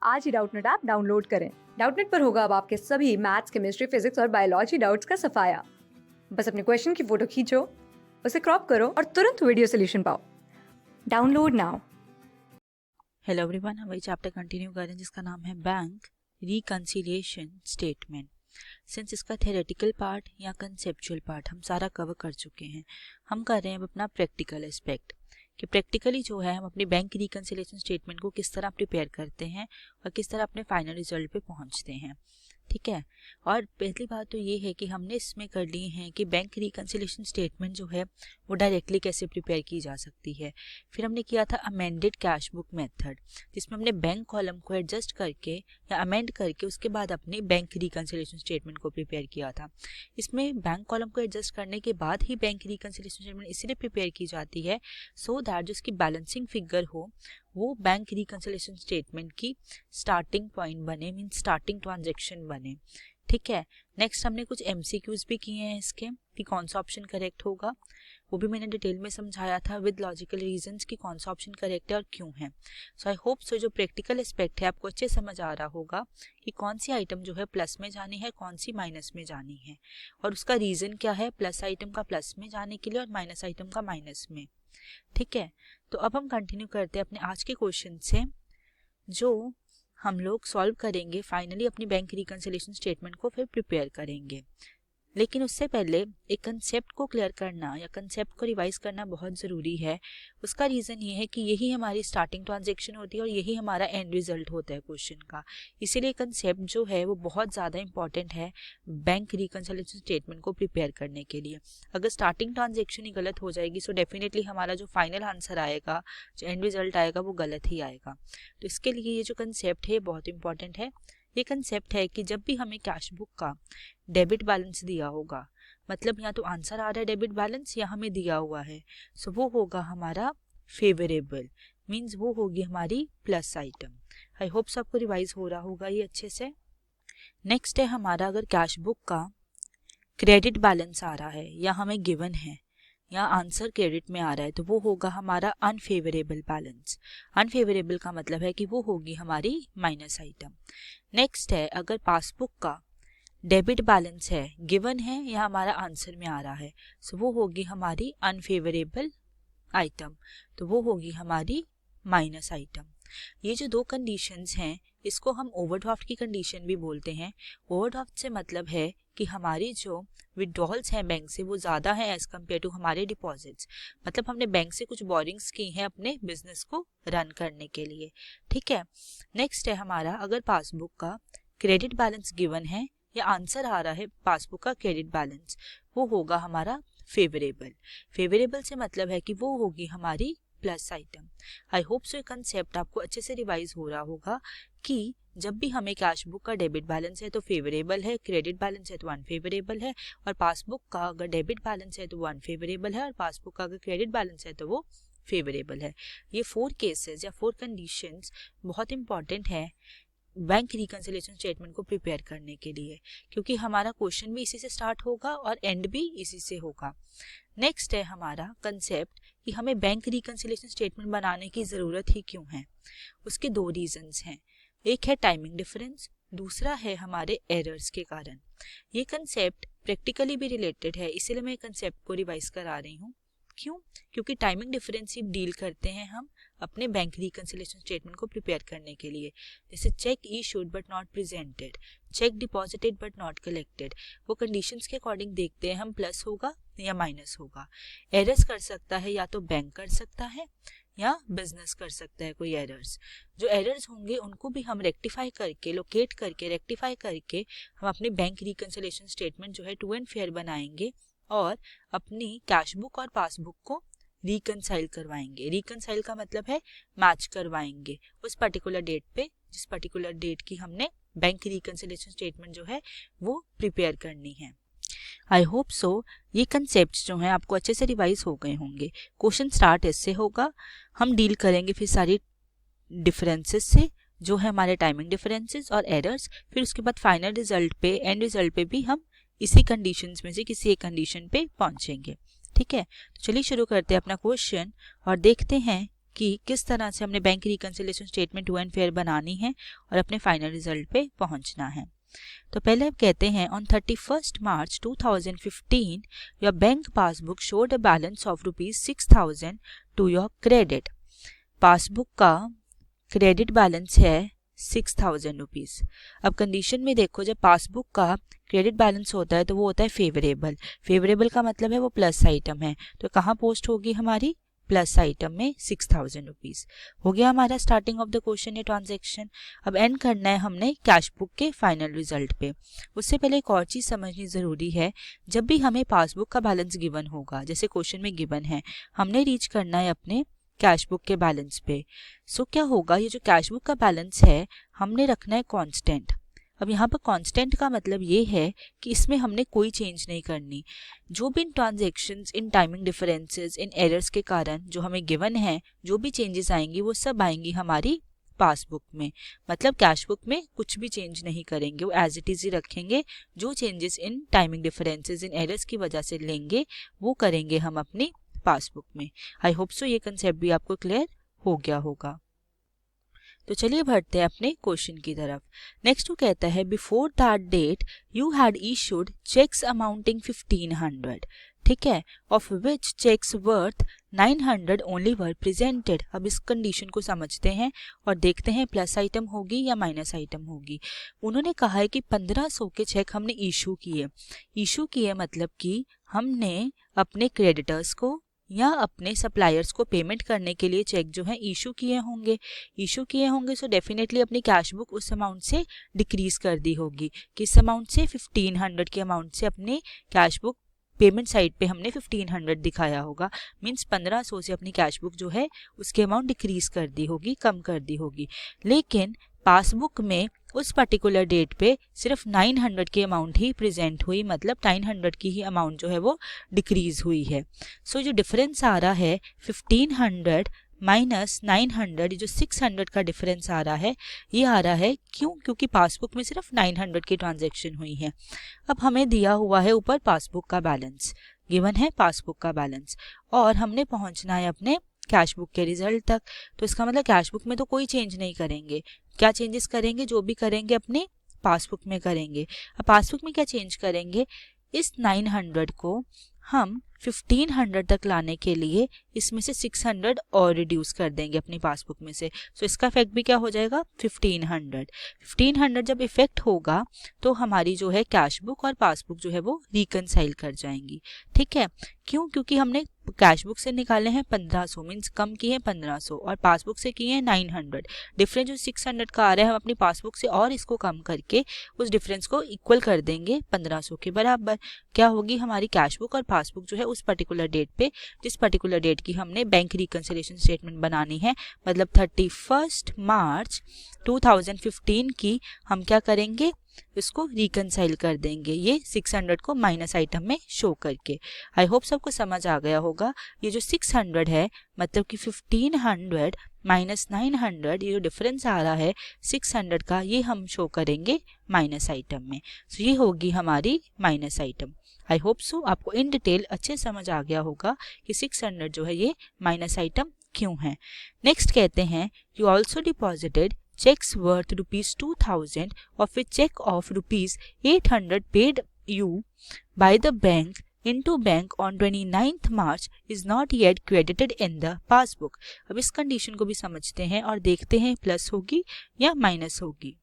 आज ही Doubtnut app download करें। Doubtnut पर होगा अब आपके सभी मैथ्स, केमिस्ट्री, फिजिक्स और बायोलॉजी डाउट्स का सफाया। बस अपने क्वेश्चन की फोटो खींचो, उसे क्रॉप करो और तुरंत वीडियो सोल्यूशन पाओ। Download now. हेलो एवरीवन, हम वही चैप्टर कंटिन्यू कर रहे हैं जिसका नाम है बैंक रिकंसिलिएशन स्टेटमेंट। सिंस इसका थ्योरेटिकल पार्ट या कंसेप्चुअल पार्ट हम सारा कवर कर चुके हैं, हम कर रहे हैं अब अपना प्रैक्टिकल एस्पेक्ट कि प्रैक्टिकली जो है हम अपनी बैंक रिकंसिलिएशन स्टेटमेंट को किस तरह प्रिपेयर करते हैं और किस तरह अपने फाइनल रिजल्ट पे पहुंचते हैं। ठीक है, और पहली बात तो ये है कि हमने इसमें कर ली है कि बैंक रिकंसिलिएशन स्टेटमेंट जो है वो डायरेक्टली कैसे प्रिपेयर की जा सकती है। फिर हमने किया था अमेंडेड कैश बुक मेथड, जिसमें हमने बैंक कॉलम को एडजस्ट करके या अमेंड करके उसके बाद अपनी बैंक रिकंसिलिएशन स्टेटमेंट को प्रिपेयर किया था। इसमें बैंक कॉलम को एडजस्ट करने के बाद ही बैंक रिकंसिलिएशन स्टेटमेंट इसलिए प्रिपेयर की जाती है सो दैट जो इसकी बैलेंसिंग फिगर हो वो बैंक रिकंसिलिएशन स्टेटमेंट की स्टार्टिंग पॉइंट बने, मीन स्टार्टिंग ट्रांजैक्शन बने। ठीक है, नेक्स्ट हमने कुछ एमसीक्यूज भी किए हैं इसके कि कौन सा ऑप्शन करेक्ट होगा, वो भी मैंने डिटेल में समझाया था विद लॉजिकल रीजंस कि कौन सा ऑप्शन करेक्ट है और क्यों है। सो आई होप सो जो प्रैक्टिकल एस्पेक्ट है आपको अच्छे समझ आ रहा होगा कि कौन सी आइटम जो है प्लस में जानी है, कौन सी माइनस में जानी है और उसका रीजन क्या है, प्लस आइटम का प्लस में जाने के लिए और माइनस आइटम का माइनस में। ठीक है, तो अब हम कंटिन्यू करते हैं अपने आज के क्वेश्चन से जो हम लोग सॉल्व करेंगे। फाइनली अपनी बैंक रिकंसिलिएशन स्टेटमेंट को फिर प्रिपेयर करेंगे, लेकिन उससे पहले एक कंसेप्ट को क्लियर करना या कंसेप्ट को रिवाइज करना बहुत ज़रूरी है। उसका रीज़न ये है कि यही हमारी स्टार्टिंग ट्रांजैक्शन होती है और यही हमारा एंड रिजल्ट होता है क्वेश्चन का। इसीलिए कंसेप्ट जो है वो बहुत ज़्यादा इंपॉर्टेंट है बैंक रिकंसिलिएशन स्टेटमेंट को प्रिपेयर करने के लिए। अगर स्टार्टिंग ट्रांजैक्शन ही गलत हो जाएगी सो डेफिनेटली हमारा जो फाइनल आंसर आएगा, जो एंड रिजल्ट आएगा वो गलत ही आएगा। तो इसके लिए ये जो कंसेप्ट है बहुत इंपॉर्टेंट है। ये कंसेप्ट है कि जब भी हमें कैश बुक का डेबिट बैलेंस दिया होगा, मतलब या तो आंसर आ रहा है डेबिट बैलेंस या हमें दिया हुआ है, सो वो होगा हमारा फेवरेबल, मींस वो होगी हमारी प्लस आइटम। आई होप सबको रिवाइज हो रहा होगा ये अच्छे से। नेक्स्ट है हमारा अगर कैश बुक का क्रेडिट बैलेंस आ रहा है या हमें गिवन है या आंसर क्रेडिट में आ रहा है तो वो होगा हमारा अनफेवरेबल बैलेंस। अनफेवरेबल का मतलब है कि वो होगी हमारी माइनस आइटम। नेक्स्ट है अगर पासबुक का डेबिट बैलेंस है, गिवन है या हमारा आंसर में आ रहा है, सो वो होगी हमारी अनफेवरेबल आइटम, तो वो होगी हमारी माइनस आइटम। ये जो दो कंडीशंस हैं इसको हम ओवरड्राफ्ट की कंडीशन भी बोलते हैं। ओवरड्राफ्ट से मतलब है कि हमारी जो विड्रॉल्स हैं बैंक से वो ज़्यादा है एज कम्पेयर टू हमारे डिपॉजिट्स, मतलब हमने बैंक से कुछ बोरिंग्स की हैं अपने बिजनेस को रन करने के लिए। ठीक है, नेक्स्ट है हमारा अगर पासबुक का क्रेडिट बैलेंस गिवन है या आंसर आ रहा है पासबुक का क्रेडिट बैलेंस, वो होगा हमारा फेवरेबल। फेवरेबल से मतलब है कि वो होगी हमारी plus item. I hope so ये कंसेप्ट आपको अच्छे से रिवाइज हो रहा होगा कि जब भी हमें कैश बुक का डेबिट बैलेंस है तो फेवरेबल है, क्रेडिट बैलेंस है तो अनफेवरेबल है, और पासबुक का अगर डेबिट बैलेंस है तो वो अनफेवरेबल है और पासबुक का अगर क्रेडिट बैलेंस है तो वो फेवरेबल है। ये 4 केसेस या 4 कंडीशंस बहुत इंपॉर्टेंट है बैंक रिकंसिलिएशन स्टेटमेंट को प्रिपेयर करने के लिए, क्योंकि हमारा क्वेश्चन भी इसी से स्टार्ट होगा और एंड भी इसी से होगा। नेक्स्ट है हमारा कंसेप्ट कि हमें बैंक रिकंसिलिएशन स्टेटमेंट बनाने की ज़रूरत ही क्यों है। उसके 2 रीजंस हैं, एक है टाइमिंग डिफरेंस, दूसरा है हमारे एरर्स के कारण। ये कंसेप्ट प्रैक्टिकली भी रिलेटेड है, इसीलिए मैं कंसेप्ट को रिवाइज करा रही हूँ। क्यों? क्योंकि टाइमिंग डिफरेंस ही डील करते हैं हम अपने बैंक रिकंसिलिएशन स्टेटमेंट को प्रिपेयर करने के लिए। जैसे check issued but not presented, check deposited but not collected, वो कंडीशंस के अकॉर्डिंग देखते हैं हम प्लस होगा या माइनस होगा। एरर्स कर सकता है या तो बैंक कर सकता है या बिजनेस कर सकता है कोई एरर्स। जो एरर्स होंगे उनको भी हम रेक्टिफाई करके, लोकेट करके, रेक्टिफाई करके हम अपने बैंक रिकंसिलिएशन स्टेटमेंट जो है ट्रू एंड फेयर बनाएंगे और अपनी कैश बुक और पासबुक को रिकंसाइल करवाएंगे। रिकंसाइल का मतलब है मैच करवाएंगे उस पर्टिकुलर डेट पे, जिस पर्टिकुलर डेट की हमने बैंक रिकंसिलिएशन स्टेटमेंट जो है वो प्रिपेयर करनी है। आई होप सो ये कंसेप्ट्स जो हैं आपको अच्छे से रिवाइज हो गए होंगे। क्वेश्चन स्टार्ट इससे होगा, हम डील करेंगे फिर सारी डिफरेंसेस से जो है हमारे टाइमिंग डिफरेंसेस और एरर्स, फिर उसके बाद फाइनल रिजल्ट पे, एंड रिजल्ट पे भी हम इसी कंडीशंस में से किसी एक कंडीशन पे पहुंचेंगे। ठीक है, तो चलिए शुरू करते हैं अपना क्वेश्चन और देखते हैं कि किस तरह से हमने bank reconciliation statement true and fair बनानी है और अपने फाइनल रिजल्ट पे पहुंचना है। तो पहले हम कहते हैं on 31st March 2015 your bank passbook showed a balance of ₹6,000 to your credit. Passbook का क्रेडिट बैलेंस है 6,000 रुपीज़। अब कंडीशन में देखो, जब पासबुक का क्रेडिट बैलेंस होता है तो वो होता है फेवरेबल। फेवरेबल का मतलब है वो प्लस आइटम है, तो कहाँ पोस्ट होगी हमारी प्लस आइटम में 6,000 रुपीज़। हो गया हमारा स्टार्टिंग ऑफ द क्वेश्चन ये ट्रांजैक्शन। अब एंड करना है हमने कैश बुक के फाइनल रिजल्ट पे। उससे पहले एक और चीज़ समझनी ज़रूरी है, जब भी हमें पासबुक का बैलेंस गिवन होगा, जैसे क्वेश्चन में गिवन है, हमने रीच करना है अपने कैश बुक के बैलेंस पे। सो क्या होगा, ये जो कैश बुक का बैलेंस है हमने रखना है कांस्टेंट। अब यहाँ पर कांस्टेंट का मतलब ये है कि इसमें हमने कोई चेंज नहीं करनी। जो भी इन ट्रांजेक्शन्स, इन टाइमिंग डिफरेंसेस, इन एरर्स के कारण जो हमें गिवन है, जो भी चेंजेस आएंगी वो सब आएंगी हमारी पासबुक में। मतलब कैश बुक में कुछ भी चेंज नहीं करेंगे, वो एज इट इज ही रखेंगे। जो changes in timing differences, in errors की वजह से लेंगे वो करेंगे हम अपनी पासबुक में। आई होप सो ये कंसेप्ट भी आपको क्लियर हो गया होगा। तो चलिए बढ़ते हैं अपने क्वेश्चन की तरफ। नेक्स्ट वो कहता है before that date you had issued cheques amounting 1,500, ठीक है, of which cheques worth 900 only were presented. अब इस कंडीशन को समझते हैं और देखते हैं प्लस आइटम होगी या माइनस आइटम होगी। उन्होंने कहा है कि 1500 के चेक हमने इशू किए। इशू किए मतलब कि हमने अपने क्रेडिटर्स को या अपने सप्लायर्स को पेमेंट करने के लिए चेक जो है इशू किए होंगे। सो डेफिनेटली अपनी कैश बुक उस अमाउंट से डिक्रीज कर दी होगी। किस अमाउंट से? 1,500 के अमाउंट से अपने कैश बुक पेमेंट साइड पे हमने 1,500 दिखाया होगा। मीन्स 1500 से अपनी कैश बुक जो है उसके अमाउंट डिक्रीज कर दी होगी, कम कर दी होगी। लेकिन पासबुक में उस पर्टिकुलर डेट पे सिर्फ 900 की अमाउंट ही प्रेजेंट हुई, मतलब 900 की ही अमाउंट जो है वो डिक्रीज हुई है। सो जो डिफरेंस आ रहा है 1,500 माइनस 900, जो 600 का डिफरेंस आ रहा है, ये आ रहा है क्यों? क्योंकि पासबुक में सिर्फ 900 की ट्रांजैक्शन हुई है। अब हमें दिया हुआ है ऊपर पासबुक का बैलेंस, गिवन है पासबुक का बैलेंस, और हमने पहुंचना है अपने कैश बुक के रिजल्ट तक। तो इसका मतलब कैश बुक में तो कोई चेंज नहीं करेंगे। क्या चेंजेस करेंगे? जो भी करेंगे अपने पासबुक में करेंगे। अब पासबुक में क्या चेंज करेंगे? इस 900 को हम 1,500 तक लाने के लिए इसमें से 600 और रिड्यूस कर देंगे अपनी पासबुक में से। सो इसका इफेक्ट भी क्या हो जाएगा? 1,500 जब इफेक्ट होगा तो हमारी जो है कैश बुक और पासबुक जो है वो रिकनसाइल कर जाएंगी, ठीक है। क्यों? क्योंकि हमने कैश बुक से निकाले हैं 1500, मीन्स कम किए हैं 1500, और पासबुक से किए हैं 900। डिफरेंस जो 600 का आ रहा है हम अपनी पासबुक से और इसको कम करके उस डिफरेंस को इक्वल कर देंगे 1500 के बराबर। क्या होगी हमारी कैश बुक और पासबुक जो है उस पर्टिकुलर डेट पे, जिस पर्टिकुलर डेट की हमने बैंक रिकंसिलिएशन स्टेटमेंट बनानी है, मतलब 31 मार्च 2015 की, हम क्या करेंगे? इसको रिकंसाइल कर देंगे, ये 600 को माइनस आइटम में शो करके। आई होप सबको समझ आ गया होगा। ये जो 600 है मतलब कि 1,500 माइनस 900, ये जो डिफरेंस आ रहा है 600 का, ये हम शो करेंगे माइनस आइटम में। सो ये होगी हमारी minus item. I hope so आपको इन डिटेल अच्छे समझ आ गया होगा कि 600 जो है ये माइनस आइटम क्यों है। नेक्स्ट कहते हैं you also deposited checks worth ₹2,000 of a check of ₹800 paid you by the bank into bank on 29th March is not yet credited in the passbook। अब इस कंडीशन को भी समझते हैं और देखते हैं प्लस होगी या माइनस होगी।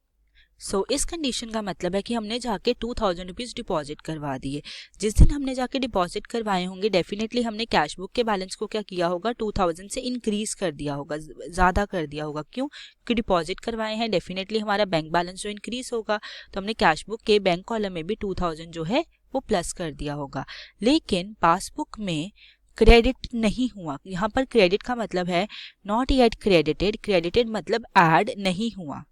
इस कंडीशन का मतलब है कि हमने जाके 2,000 रुपीज़ डिपॉजिट करवा दिए। जिस दिन हमने जाके डिपॉजिट करवाए होंगे डेफिनेटली हमने कैश बुक के बैलेंस को क्या किया होगा? 2,000 से इंक्रीज कर दिया होगा, ज़्यादा कर दिया होगा। क्यों? क्योंकि डिपॉजिट करवाए हैं, डेफिनेटली हमारा बैंक बैलेंस जो इंक्रीज होगा, तो हमने कैश बुक के बैंक कॉलम में भी 2,000 जो है वो प्लस कर दिया होगा। लेकिन पासबुक में क्रेडिट नहीं हुआ। यहाँ पर क्रेडिट का मतलब है नॉट येट क्रेडिटेड। क्रेडिटेड मतलब ऐड नहीं हुआ,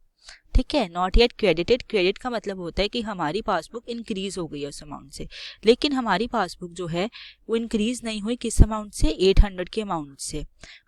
ठीक है, नॉट येट क्रेडिटेड, क्रेडिट का मतलब होता है कि हमारी पासबुक इंक्रीज हो गई है उस अमाउंट से, लेकिन हमारी पासबुक जो है वो इंक्रीज नहीं हुई किस अमाउंट से, 800 के अमाउंट से,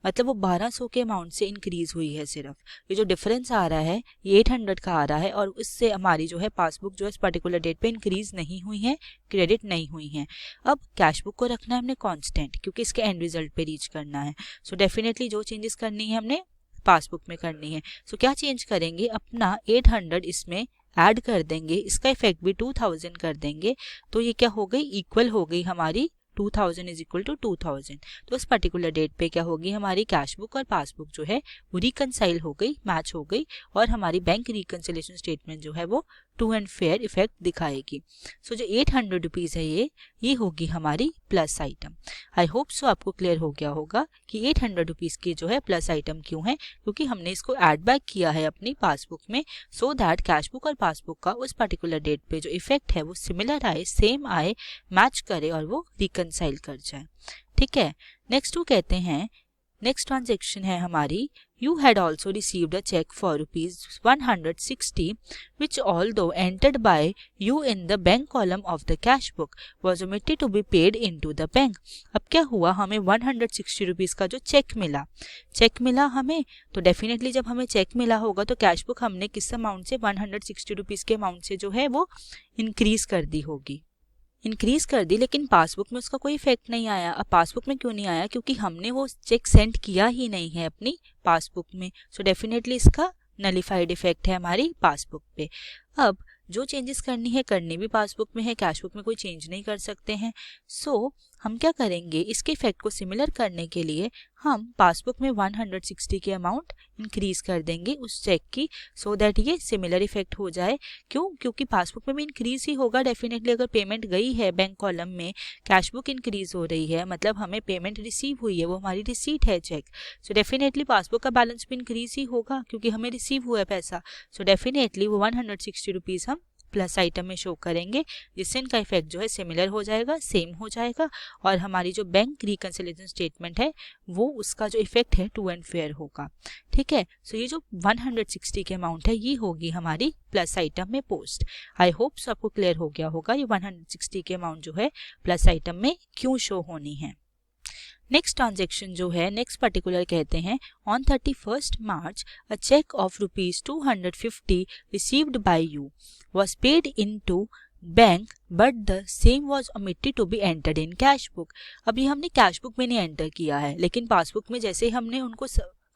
मतलब वो 1200 के अमाउंट से इंक्रीज हुई है सिर्फ। ये जो डिफरेंस आ रहा है ये 800 का आ रहा है, और इससे हमारी जो है पासबुक जो है इस पर्टिकुलर डेट पे इंक्रीज नहीं हुई है, क्रेडिट नहीं हुई है। अब कैश बुक को रखना है हमने कांस्टेंट, क्योंकि इसके एंड रिजल्ट पे रीच करना है। सो डेफिनेटली जो चेंजेस करनी है हमने पासबुक में करनी है। सो क्या चेंज करेंगे, अपना 800 इसमें ऐड कर देंगे, इसका इफेक्ट भी 2000 कर देंगे, तो ये क्या हो गई, इक्वल हो गई हमारी 2000 इज इक्वल टू 2000। तो इस पर्टिकुलर डेट पे क्या होगी, हमारी कैश बुक और पासबुक जो है वो रिकनसाइल हो गई, मैच हो गई, और हमारी बैंक रिकनसिलेशन स्टेटमेंट जो है वो ट्रू एंड फेयर इफेक्ट दिखाएगी। सो जो 800 रुपीज़ है ये होगी हमारी plus item. I hope so आपको क्लियर हो गया होगा कि 800 रुपीज़ की जो है प्लस आइटम क्यों है, क्योंकि हमने इसको ऐड बैक किया है अपनी पासबुक में, सो दैट कैश बुक और पासबुक का उस पर्टिकुलर डेट पे जो इफेक्ट है वो सिमिलर आए, सेम आए, मैच करे और वो रिकनसाइल कर जाए। ठीक है, नेक्स्ट वो कहते हैं, नेक्स्ट ट्रांजेक्शन है हमारी, you had also received a check for ₹160 which although entered by you in the bank column of the cash book was omitted to be paid into the bank। अब क्या हुआ, हमें 160 rupees का जो check मिला हमें, तो डेफिनेटली जब हमें चेक मिला होगा तो कैश बुक हमने किस अमाउंट से, 160 रुपीज़ के अमाउंट से जो है वो इंक्रीज कर दी, लेकिन पासबुक में उसका कोई इफेक्ट नहीं आया। अब पासबुक में क्यों नहीं आया, क्योंकि हमने वो चेक सेंड किया ही नहीं है अपनी पासबुक में, सो डेफिनेटली इसका नलिफाइड इफेक्ट है हमारी पासबुक पे। अब जो चेंजेस करनी भी पासबुक में है, कैश बुक में कोई चेंज नहीं कर सकते हैं। सो हम क्या करेंगे, इसके इफेक्ट को सिमिलर करने के लिए हम पासबुक में 160 की अमाउंट इंक्रीज कर देंगे उस चेक की, सो दैट ये सिमिलर इफेक्ट हो जाए। क्योंकि पासबुक में भी इंक्रीज ही होगा डेफिनेटली, अगर पेमेंट गई है बैंक कॉलम में, कैश बुक इंक्रीज हो रही है, मतलब हमें पेमेंट रिसीव हुई है, वो हमारी रिसीट है चेक, सो डेफिनेटली पासबुक का बैलेंस भी इंक्रीज ही होगा क्योंकि हमें रिसीव हुआ है पैसा। सो डेफिनेटली वो 160 रुपीज़ हम प्लस आइटम में शो करेंगे, जिससे इनका इफेक्ट जो है सिमिलर हो जाएगा, सेम हो जाएगा, और हमारी जो बैंक रिकंसिलिएशन स्टेटमेंट है वो उसका जो इफेक्ट है ट्रू एंड फेयर होगा। ठीक है, सो ये जो 160 की अमाउंट है ये होगी हमारी प्लस आइटम में पोस्ट। आई होप सो आपको क्लियर हो गया होगा ये 160 की अमाउंट जो है प्लस आइटम में क्यों शो होनी है। नेक्स्ट ट्रांजेक्शन जो है, नेक्स्ट पर्टिकुलर कहते हैं, on 31st March a check of ₹250 received by you was paid into bank but the same was omitted to be entered in cash book. अभी हमने कैश बुक में नहीं एंटर किया है, लेकिन पासबुक में जैसे हमने उनको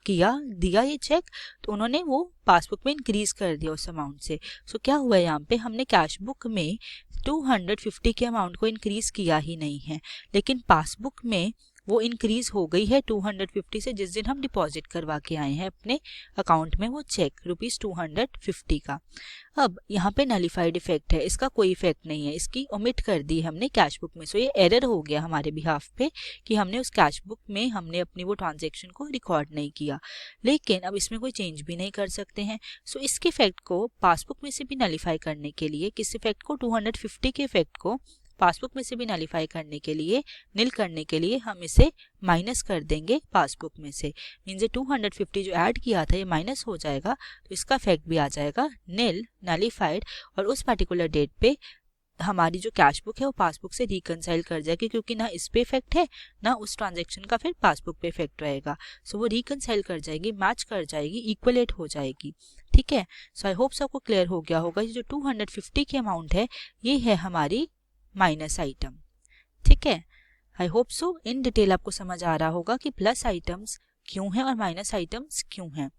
दिया ये चेक, तो उन्होंने वो पासबुक में इंक्रीज कर दिया उस अमाउंट से। सो क्या हुआ यहाँ पे, हमने कैश बुक में 250 के अमाउंट को इंक्रीज किया ही नहीं है, लेकिन पासबुक में वो इंक्रीज हो गई है 250 से, जिस दिन हम डिपॉजिट करवा के आए हैं अपने अकाउंट में वो चेक ₹250 का। अब यहाँ पे नलिफाइड इफेक्ट है, इसका कोई इफेक्ट नहीं है, इसकी ओमिट कर दी हमने कैश बुक में। सो ये एरर हो गया हमारे बिहाफ पे कि हमने उस कैश बुक में हमने अपनी वो ट्रांजेक्शन को रिकॉर्ड नहीं किया, लेकिन अब इसमें कोई चेंज भी नहीं कर सकते हैं। सो इसके इफेक्ट को पासबुक में से भी नलिफाई करने के लिए, किस इफेक्ट को, 250 के इफेक्ट को पासबुक में से भी नलिफाई करने के लिए, निल करने के लिए हम इसे माइनस कर देंगे पासबुक में से। मीन्स 250 जो ऐड किया था ये माइनस हो जाएगा, तो इसका इफेक्ट भी आ जाएगा निल, नलिफाइड, और उस पर्टिकुलर डेट पे हमारी जो कैश बुक है वो पासबुक से रिकनसाइल कर जाएगी, क्योंकि ना इस पे इफेक्ट है ना उस ट्रांजेक्शन का फिर पासबुक पे इफेक्ट रहेगा। सो वो रिकनसाइल कर जाएगी, मैच कर जाएगी, इक्वलेट हो जाएगी। ठीक है, सो आई होप सबको क्लियर हो गया होगा। ये जो 250 की अमाउंट है ये है हमारी माइनस आइटम। ठीक है, I hope so in detail आपको समझ आ रहा होगा कि प्लस आइटम्स क्यों है और माइनस आइटम्स क्यों हैं।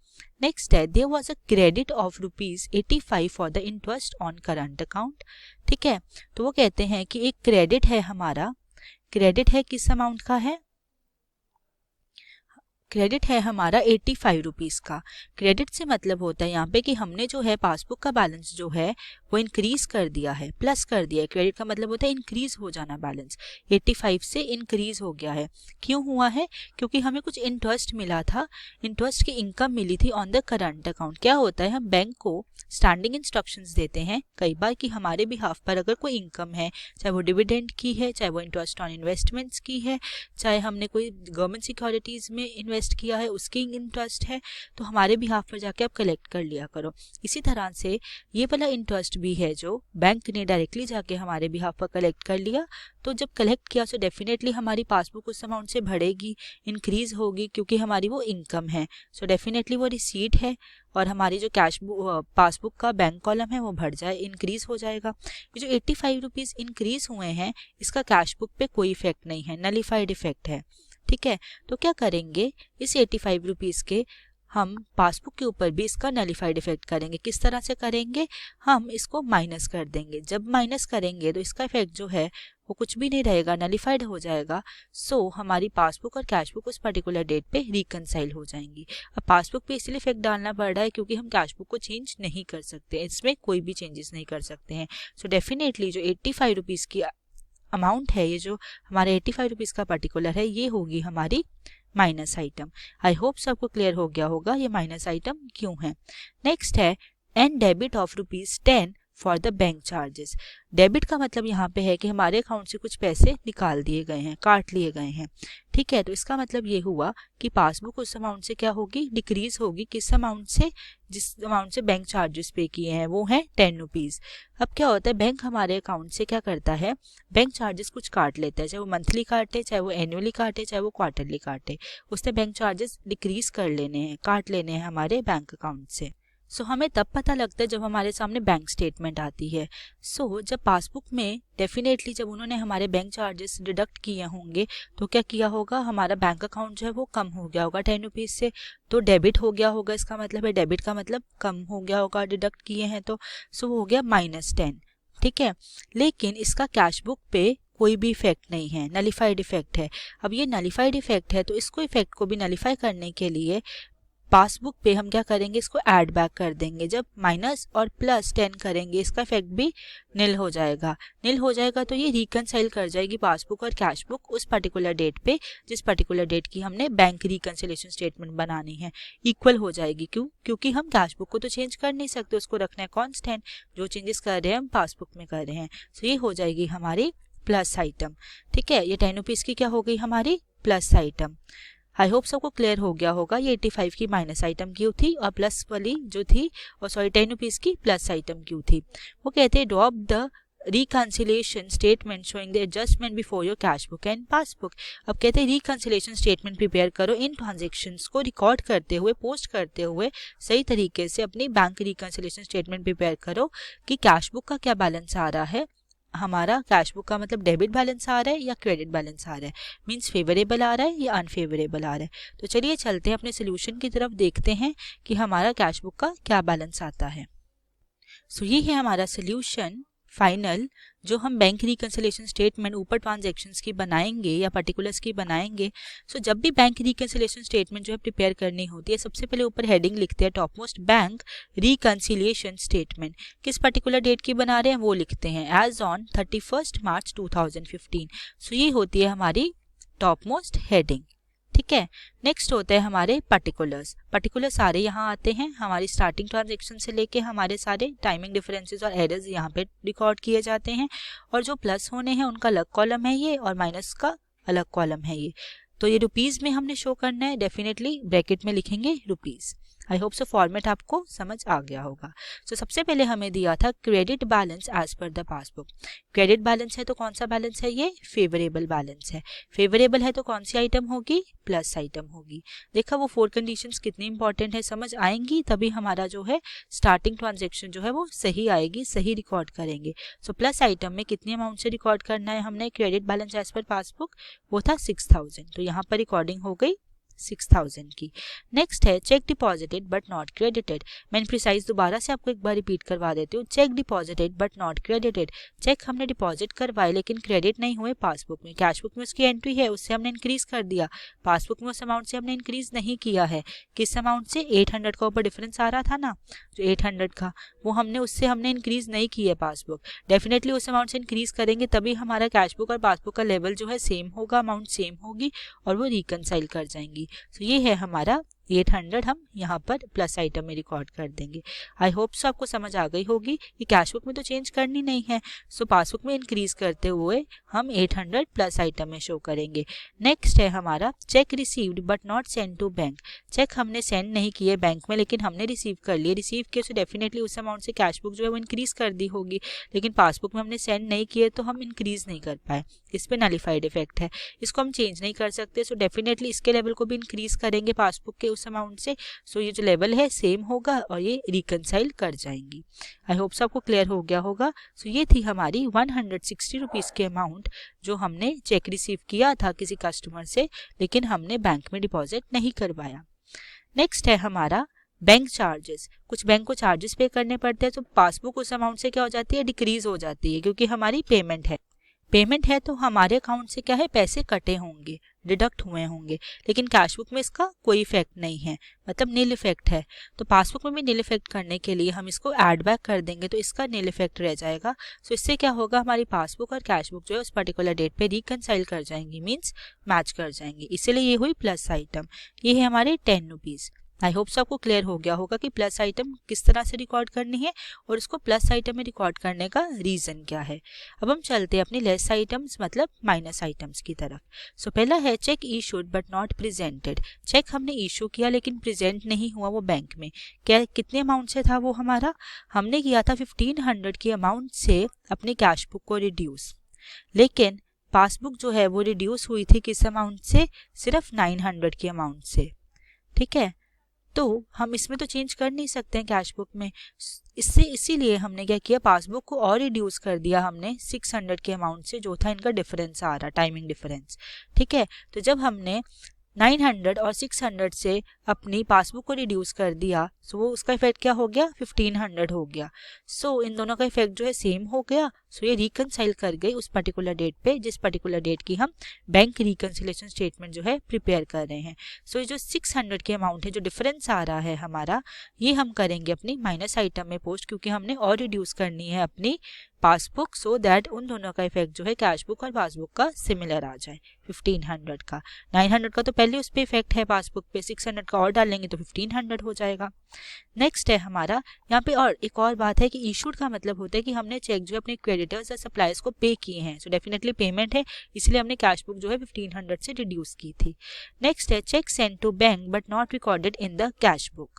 नेक्स्ट है, there was a credit of ₹85 for the interest on current account. ठीक है, तो वो कहते हैं कि एक क्रेडिट है हमारा, क्रेडिट है किस अमाउंट का है, क्रेडिट है हमारा 85 रुपीज़ का। क्रेडिट से मतलब होता है यहाँ पे कि हमने जो है पासबुक का बैलेंस जो है वो इंक्रीज कर दिया है, प्लस कर दिया है। क्रेडिट का मतलब होता है इंक्रीज हो जाना, बैलेंस 85 से इंक्रीज हो गया है। क्यों हुआ है, क्योंकि हमें कुछ इंटरेस्ट मिला था, इंटरेस्ट की इनकम मिली थी ऑन द करंट अकाउंट। क्या होता है, हम बैंक को स्टैंडिंग इंस्ट्रक्शंस देते हैं कई बार कि हमारे बिहाफ पर अगर कोई इनकम है, चाहे वो डिविडेंड की है, चाहे वो इंटरेस्ट ऑन इन्वेस्टमेंट्स की है, चाहे हमने कोई गवर्नमेंट सिक्योरिटीज़ में इन्वेस्ट इन्वेस्ट किया है उसकी इंटरेस्ट है, तो हमारे बिहाफ पर जाके आप कलेक्ट कर लिया करो। इसी तरह से ये वाला इंटरेस्ट भी है जो बैंक ने डायरेक्टली जाके हमारे बिहाफ पर कलेक्ट कर लिया, तो जब कलेक्ट किया तो डेफिनेटली हमारी पासबुक उस अमाउंट से बढ़ेगी, इंक्रीज होगी, क्योंकि हमारी वो इनकम है। सो डेफिनेटली वो रिसीट है और हमारी जो पासबुक का बैंक कॉलम है वो बढ़ जाए, इंक्रीज हो जाएगा। ये जो 85 रुपीज़ इंक्रीज हुए हैं इसका कैश बुक पे कोई इफेक्ट नहीं है, नलीफाइड इफेक्ट है। ठीक है, तो क्या करेंगे, इस 85 रुपीज़ के हम पासबुक के ऊपर भी इसका नलीफाइड इफेक्ट करेंगे। किस तरह से करेंगे, हम इसको माइनस कर देंगे। जब माइनस करेंगे तो इसका इफेक्ट जो है वो कुछ भी नहीं रहेगा, नलीफाइड हो जाएगा। सो हमारी पासबुक और कैश बुक उस पर्टिकुलर डेट पे रिकनसाइल हो जाएंगी। अब पासबुक पे इसलिए इफेक्ट डालना पड़ रहा है क्योंकि हम कैश बुक को चेंज नहीं कर सकते, इसमें कोई भी चेंजेस नहीं कर सकते हैं। सो डेफिनेटली जो 85 रुपीज़ की अमाउंट है, ये जो हमारे 85 रुपीज़ का पर्टिकुलर है, ये होगी हमारी माइनस आइटम। आई होप सबको क्लियर हो गया होगा ये माइनस आइटम क्यों है। नेक्स्ट है and debit of ₹10 for the bank charges. Debit का मतलब यहाँ पे है कि हमारे अकाउंट से कुछ पैसे निकाल दिए गए हैं, काट लिए गए हैं। ठीक है, तो इसका मतलब ये हुआ कि पासबुक उस अमाउंट से क्या होगी, डिक्रीज होगी। किस अमाउंट से, जिस अमाउंट से बैंक चार्जेस पे किए हैं वो है 10 रुपीज़। अब क्या होता है, बैंक हमारे अकाउंट से क्या करता है, बैंक चार्जेस कुछ काट लेता है, चाहे वो मंथली काटे, चाहे वो एनुअली काटे, चाहे वो क्वार्टरली काटे, उसने बैंक चार्जेस डिक्रीज कर लेने हैं, काट लेने हैं हमारे बैंक अकाउंट से। सो हमें तब पता लगता है जब हमारे सामने बैंक स्टेटमेंट आती है। सो जब पासबुक में डेफिनेटली जब उन्होंने हमारे बैंक चार्जेस डिडक्ट किए होंगे तो क्या किया होगा, हमारा बैंक अकाउंट जो है वो कम हो गया होगा 10 रुपीज़ से, तो डेबिट हो गया होगा। इसका मतलब है डेबिट का मतलब कम हो गया होगा, डिडक्ट किए हैं तो। सो हो गया -10। ठीक है, लेकिन इसका कैश बुक पे कोई भी इफेक्ट नहीं है, नलीफाइड इफेक्ट है। अब ये नलीफाइड इफेक्ट है तो इसको इफेक्ट को भी नलीफाई करने के लिए पासबुक पे हम क्या करेंगे, इसको ऐड बैक कर देंगे। जब माइनस और +10 करेंगे इसका इफेक्ट भी नील हो जाएगा। नील हो जाएगा तो ये रिकनसाइल कर जाएगी पासबुक और कैश बुक उस पर्टिकुलर डेट पे जिस पर्टिकुलर डेट की हमने बैंक रिकनसिलेशन स्टेटमेंट बनानी है, इक्वल हो जाएगी। क्यों, क्योंकि हम कैश बुक को तो चेंज कर नहीं सकते, उसको रखना है कांस्टेंट। जो चेंजेस कर रहे हैं हम पासबुक में कर रहे हैं। तो ये हो जाएगी हमारी प्लस आइटम। ठीक है, ये 10 रुपीज़ की क्या हो गई, हमारी प्लस आइटम। आई होप सबको क्लियर हो गया होगा। ये 85 की माइनस आइटम क्यों थी और प्लस वाली जो थी, और सॉरी 10 रुपीज़ की प्लस आइटम क्यों थी। वो कहते हैं drop the reconciliation statement showing the adjustment before your cash book and passbook. अब कहते हैं रिकंसिलेशन स्टेटमेंट प्रिपेयर करो, इन ट्रांजेक्शन्स को रिकॉर्ड करते हुए, पोस्ट करते हुए सही तरीके से अपनी बैंक रिकंसिलेशन स्टेटमेंट प्रिपेयर करो कि कैश बुक का क्या बैलेंस आ रहा है। हमारा कैश बुक का मतलब डेबिट बैलेंस आ रहा है या क्रेडिट बैलेंस आ रहा है, मींस फेवरेबल आ रहा है या अनफेवरेबल आ रहा है। तो चलिए चलते हैं अपने सोल्यूशन की तरफ, देखते हैं कि हमारा कैश बुक का क्या बैलेंस आता है। सो ये है हमारा सोल्यूशन फाइनल, जो हम बैंक रिकंसिलेशन स्टेटमेंट ऊपर ट्रांजैक्शंस की बनाएंगे या पर्टिकुलर्स की बनाएंगे। सो जब भी बैंक रिकंसिलेशन स्टेटमेंट जो है प्रिपेयर करनी होती है, सबसे पहले ऊपर हेडिंग लिखते हैं top most, bank reconciliation statement. किस पर्टिकुलर डेट की बना रहे हैं वो लिखते हैं, एज ऑन 31 मार्च 2015। सो ये होती है हमारी टॉप मोस्ट हेडिंग। ठीक है, नेक्स्ट होता है हमारे पर्टिकुलर्स। पर्टिकुलर सारे यहाँ आते हैं, हमारी स्टार्टिंग ट्रांजैक्शन से लेके हमारे सारे टाइमिंग डिफरेंसेस और एरर्स यहाँ पे रिकॉर्ड किए जाते हैं, और जो प्लस होने हैं उनका अलग कॉलम है ये, और माइनस का अलग कॉलम है ये। तो ये रुपीज़ में हमने शो करना है, डेफिनेटली ब्रैकेट में लिखेंगे rupees. I hope so format आपको समझ आ गया होगा। सो सबसे पहले हमें दिया था credit balance as per the passbook. Credit balance है तो कौन सा बैलेंस है, ये फेवरेबल बैलेंस है। फेवरेबल है तो कौन सी आइटम होगी, प्लस आइटम होगी। देखा वो 4 कंडीशंस कितनी इंपॉर्टेंट है, समझ आएंगी तभी हमारा जो है स्टार्टिंग ट्रांजेक्शन जो है वो सही आएगी, सही रिकॉर्ड करेंगे। सो प्लस आइटम में कितनी अमाउंट से रिकॉर्ड करना है हमने, credit balance as per passbook वो था 6000, तो यहाँ पर रिकॉर्डिंग हो गई 6000 की। नेक्स्ट है cheque deposited but not credited. मैंने प्रिसाइज दोबारा से आपको एक बार रिपीट करवा देती हूँ, cheque deposited but not credited. Cheque हमने डिपॉजिट करवाए लेकिन क्रेडिट नहीं हुए पासबुक में। कैश बुक में उसकी एंट्री है, उससे हमने इंक्रीज कर दिया, पासबुक में उस अमाउंट से हमने इंक्रीज नहीं किया है। किस अमाउंट से, 800 का ऊपर डिफरेंस आ रहा था ना, जो 800 का, वो हमने उससे हमने इंक्रीज नहीं की है पासबुक। डेफिनेटली उस अमाउंट से इंक्रीज करेंगे तभी हमारा कैश बुक और पासबुक का लेवल जो है सेम होगा, अमाउंट सेम होगी और वो रिकनसाइल कर जाएंगी। तो ये है हमारा 800 हम यहाँ पर प्लस आइटम में रिकॉर्ड कर देंगे। आई होप सो आपको समझ आ गई होगी कि कैश बुक में तो चेंज करनी नहीं है, सो पासबुक में इंक्रीज करते हुए हम 800 प्लस आइटम में शो करेंगे। नेक्स्ट है हमारा cheque received but not send to bank. Cheque हमने सेंड नहीं किए बैंक में, लेकिन हमने रिसीव कर लिए। रिसीव किए तो डेफिनेटली उस अमाउंट से कैश बुक जो है वो इंक्रीज कर दी होगी, लेकिन पासबुक में हमने सेंड नहीं किए तो हम इंक्रीज नहीं कर पाए। इस पे नलिफाइड इफेक्ट है, इसको हम चेंज नहीं कर सकते। सो डेफिनेटली इसके लेवल को भी इंक्रीज करेंगे पासबुक के उस अमाउंट से। सो ये जो लेवल है सेम होगा और ये रिकनसाइल कर जाएंगी। आई होप सो आपको क्लियर हो गया होगा। सो ये थी हमारी 160 रुपीज़ के अमाउंट जो हमने चेक रिसीव किया था किसी कस्टमर से, लेकिन हमने बैंक में डिपॉजिट नहीं करवाया। नेक्स्ट है हमारा बैंक चार्जेस। कुछ बैंक को चार्जेस पे करने पड़ते हैं, तो पासबुक उस अमाउंट से क्या हो जाती है, डिक्रीज हो जाती है, क्योंकि हमारी पेमेंट है तो हमारे अकाउंट से क्या है, पैसे कटे होंगे, डिडक्ट हुए होंगे, लेकिन कैश बुक में इसका कोई इफेक्ट नहीं है, मतलब नील इफेक्ट है। तो पासबुक में भी नील इफेक्ट करने के लिए हम इसको ऐड बैक कर देंगे तो इसका नील इफेक्ट रह जाएगा। सो इससे क्या होगा, हमारी पासबुक और कैश बुक जो है उस पर्टिकुलर डेट पे रिकनसाइल कर जाएंगी, मीन्स मैच कर जाएंगी। इसीलिए ये हुई प्लस आइटम। ये है हमारे 10 रुपीज़। आई होप सो आपको क्लियर हो गया होगा कि प्लस आइटम किस तरह से रिकॉर्ड करनी है और इसको प्लस आइटम में रिकॉर्ड करने का रीज़न क्या है। अब हम चलते हैं अपनी लेस आइटम्स मतलब माइनस आइटम्स की तरफ। सो पहला है cheque issued but not presented. Cheque हमने इशू किया लेकिन प्रेजेंट नहीं हुआ वो बैंक में। क्या कितने अमाउंट से था वो हमारा, हमने किया था 1500 की अमाउंट से अपनी कैश बुक को रिड्यूस, लेकिन पासबुक जो है वो रिड्यूस हुई थी किस अमाउंट से, सिर्फ 900 की अमाउंट से। ठीक है, तो हम इसमें तो चेंज कर नहीं सकते हैं कैश बुक में, इसीलिए हमने क्या किया, पासबुक को और रिड्यूस कर दिया हमने 600 के अमाउंट से, जो था इनका डिफरेंस आ रहा, टाइमिंग डिफरेंस। ठीक है, तो जब हमने 900 और 600 से अपनी पासबुक को रिड्यूस कर दिया, सो वो उसका इफेक्ट क्या हो गया, 1500 हो गया। सो इन दोनों का इफेक्ट जो है सेम हो गया। सो ये रिकनसाइल कर गई उस पर्टिकुलर डेट पे जिस पर्टिकुलर डेट की हम बैंक रिकनसिलेशन स्टेटमेंट जो है प्रिपेयर कर रहे हैं। सो ये जो 600 के अमाउंट है, जो डिफरेंस आ रहा है हमारा, ये हम करेंगे अपनी माइनस आइटम में पोस्ट, क्योंकि हमने और रिड्यूस करनी है अपनी पासबुक, सो दैट उन दोनों का इफेक्ट जो है कैश बुक और पासबुक का सिमिलर आ जाए। 1500 का, 900 का तो पहले उस पर इफेक्ट है पासबुक पे, 600 का और डालेंगे तो 1500 हो जाएगा। नेक्स्ट है हमारा यहाँ पे और एक और बात है कि इशूड का मतलब होता है कि हमने चेक जो अपने क्रेडिटर्स या सप्लायर्स को पे किए हैं, सो डेफिनेटली पेमेंट है, इसलिए हमने कैश बुक जो है 1500 से रिड्यूस की थी। नेक्स्ट है cheque send to bank but not recorded in the cash book.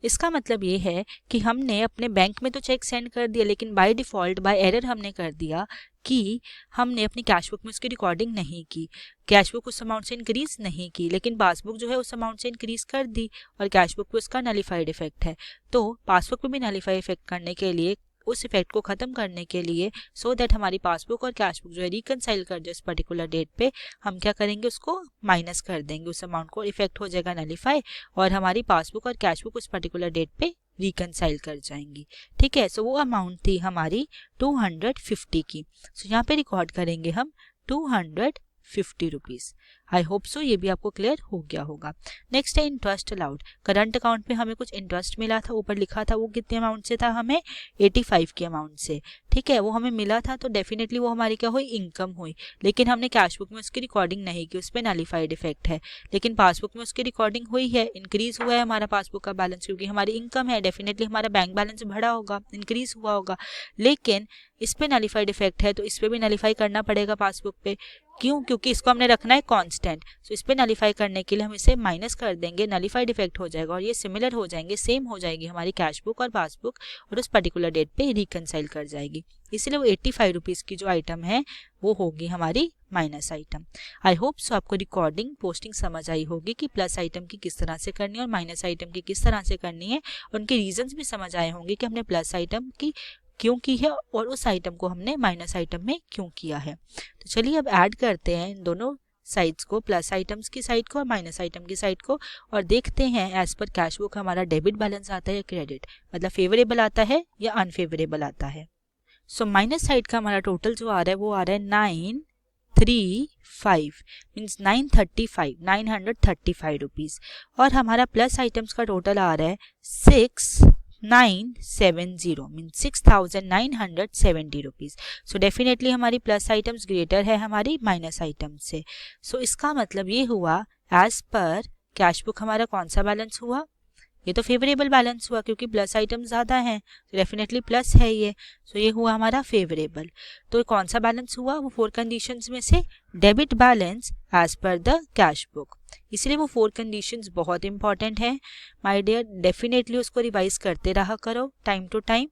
इसका मतलब ये है कि हमने अपने बैंक में तो चेक सेंड कर दिया, लेकिन बाय डिफ़ॉल्ट बाय एरर हमने कर दिया कि हमने अपनी कैश बुक में उसकी रिकॉर्डिंग नहीं की, कैश बुक उस अमाउंट से इंक्रीज नहीं की, लेकिन पासबुक जो है उस अमाउंट से इंक्रीज कर दी और कैश बुक पे उसका नलिफाइड इफेक्ट है। तो पासबुक पे भी नलिफाइड इफेक्ट करने के लिए, उस इफेक्ट को खत्म करने के लिए, सो दैट हमारी पासबुक और कैश बुक जो है रिकनसाइल कर जाए इस पर्टिकुलर डेट पे, हम क्या करेंगे, उसको माइनस कर देंगे उस अमाउंट को, इफेक्ट हो जाएगा नलिफाई और हमारी पासबुक और कैश बुक उस पर्टिकुलर डेट पे रिकनसाइल कर जाएंगी। ठीक है, सो वो अमाउंट थी हमारी 250 की। सो यहाँ पे रिकॉर्ड करेंगे हम 250 रुपीज़। आई होप सो ये भी आपको क्लियर हो गया होगा। नेक्स्ट है इंटरेस्ट अलाउड। करंट अकाउंट में हमें कुछ इंटरेस्ट मिला था, ऊपर लिखा था वो कितने अमाउंट से था, हमें 85 के अमाउंट से। ठीक है, वो हमें मिला था तो डेफिनेटली वो हमारी क्या हुई, इनकम हुई, लेकिन हमने कैश बुक में उसकी रिकॉर्डिंग नहीं की, उस पर नलिफाइड इफेक्ट है। लेकिन पासबुक में उसकी रिकॉर्डिंग हुई है, इंक्रीज हुआ है हमारा पासबुक का बैलेंस, क्योंकि हमारी इनकम है, डेफिनेटली हमारा बैंक बैलेंस बढ़ा होगा, इंक्रीज हुआ होगा, लेकिन इस पे नलिफाइड इफेक्ट है तो इस पे भी नलिफाई करना पड़ेगा पासबुक पे। क्यों, क्योंकि इसको हमने रखना है कांस्टेंट। सो इस पे नलिफाई करने के लिए हम इसे माइनस कर देंगे, नलिफाइड इफेक्ट हो जाएगा और ये सिमिलर हो जाएंगे, सेम हो जाएगी हमारी कैश बुक और पासबुक और उस पर्टिकुलर डेट पे रिकनसाइल कर जाएगी। इसलिए वो 85 रुपीज़ की जो आइटम है वो होगी हमारी minus item. I hope so आपको रिकॉर्डिंग पोस्टिंग समझ आई होगी कि प्लस आइटम की किस तरह से करनी है और माइनस आइटम की किस तरह से करनी है, उनके रीजंस भी समझ आए होंगे कि हमने प्लस आइटम की क्यों की है और उस आइटम को हमने माइनस आइटम में क्यों किया है। तो चलिए अब ऐड करते हैं इन दोनों साइड्स को, प्लस आइटम्स की साइड को और माइनस आइटम की साइड को, और देखते हैं एज पर कैश बुक हमारा डेबिट बैलेंस आता है या क्रेडिट, मतलब फेवरेबल आता है या अनफेवरेबल आता है। सो माइनस साइड का हमारा टोटल जो आ रहा है वो आ रहा है 935 मीन्स 935 रुपीज़, और हमारा प्लस आइटम्स का टोटल आ रहा है 6970 मीन्स 6970 रुपीज़। सो डेफिनेटली हमारी प्लस आइटम्स ग्रेटर है हमारी माइनस आइटम से। सो इसका मतलब ये हुआ एज पर कैश बुक हमारा कौन सा बैलेंस हुआ? ये तो फेवरेबल बैलेंस हुआ क्योंकि प्लस आइटम ज़्यादा हैं, तो डेफिनेटली प्लस है ये, सो ये हुआ हमारा फेवरेबल। तो कौन सा बैलेंस हुआ? वो 4 कंडीशंस में से debit balance as per the cash book. इसलिए वो 4 कंडीशंस बहुत इंपॉर्टेंट हैं माय डियर, डेफिनेटली उसको रिवाइज करते रहा करो time to time,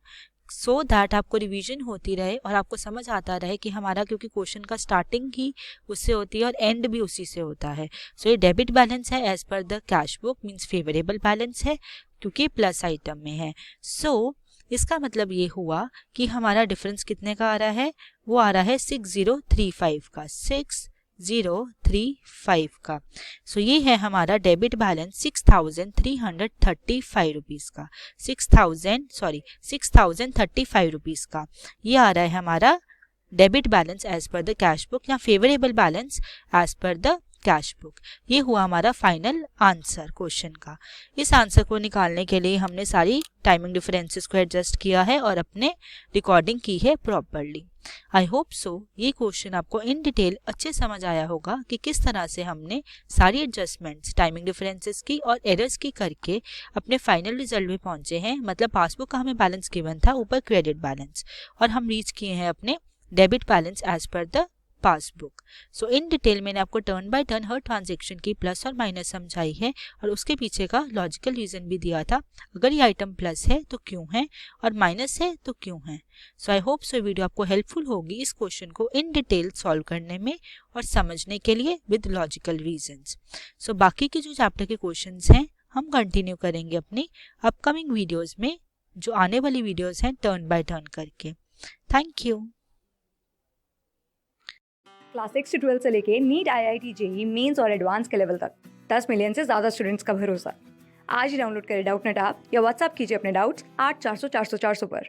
so that आपको रिवीजन होती रहे और आपको समझ आता रहे कि हमारा, क्योंकि क्वेश्चन का स्टार्टिंग ही उससे होती है और एंड भी उसी से होता है। सो ये डेबिट बैलेंस है as per the cash book, means favourable balance है क्योंकि प्लस आइटम में है। सो इसका मतलब ये हुआ कि हमारा डिफरेंस कितने का आ रहा है? वो आ रहा है 6035 का, 6035 का। सो ये है हमारा डेबिट बैलेंस 6335 रुपीज़ का, 6035 रुपीज़ का। ये आ रहा है हमारा debit balance as per the cash book या favourable balance as per the cash book. ये हुआ हमारा फाइनल आंसर क्वेश्चन का। इस आंसर को निकालने के लिए हमने सारी टाइमिंग डिफरेंसेस को एडजस्ट किया है और अपने रिकॉर्डिंग की है प्रॉपरली। आई होप सो ये क्वेश्चन आपको इन डिटेल अच्छे समझ आया होगा कि किस तरह से हमने सारी एडजस्टमेंट्स टाइमिंग डिफरेंसेस की और एरर्स की करके अपने फाइनल रिजल्ट में पहुंचे हैं। मतलब पासबुक का हमें बैलेंस गिवन था, ऊपर क्रेडिट बैलेंस, और हम रीच किए हैं अपने debit balance as per the passbook. So in detail मैंने आपको टर्न बाय टर्न हर ट्रांजेक्शन की प्लस और माइनस समझाई है और उसके पीछे का लॉजिकल रीजन भी दिया था। अगर ये आइटम प्लस है तो क्यों है और माइनस है तो क्यों है। सो आई होप सो वीडियो आपको हेल्पफुल होगी इस क्वेश्चन को इन डिटेल सॉल्व करने में और समझने के लिए विद लॉजिकल रीजंस। सो बाकी के जो चैप्टर के क्वेश्चंस हैं हम कंटिन्यू करेंगे अपनी अपकमिंग वीडियोज में, जो आने वाली वीडियोज हैं टर्न बाय टर्न करके। Thank you. क्लास 6 से 12 से लेके नीट, IIT, JEE मेंस और एडवांस के लेवल तक 10 मिलियन से ज़्यादा स्टूडेंट्स का भरोसा। आज ही डाउनलोड करें डाउटनेट ऐप या व्हाट्सएप कीजिए अपने डाउट्स 8400 400 400 पर।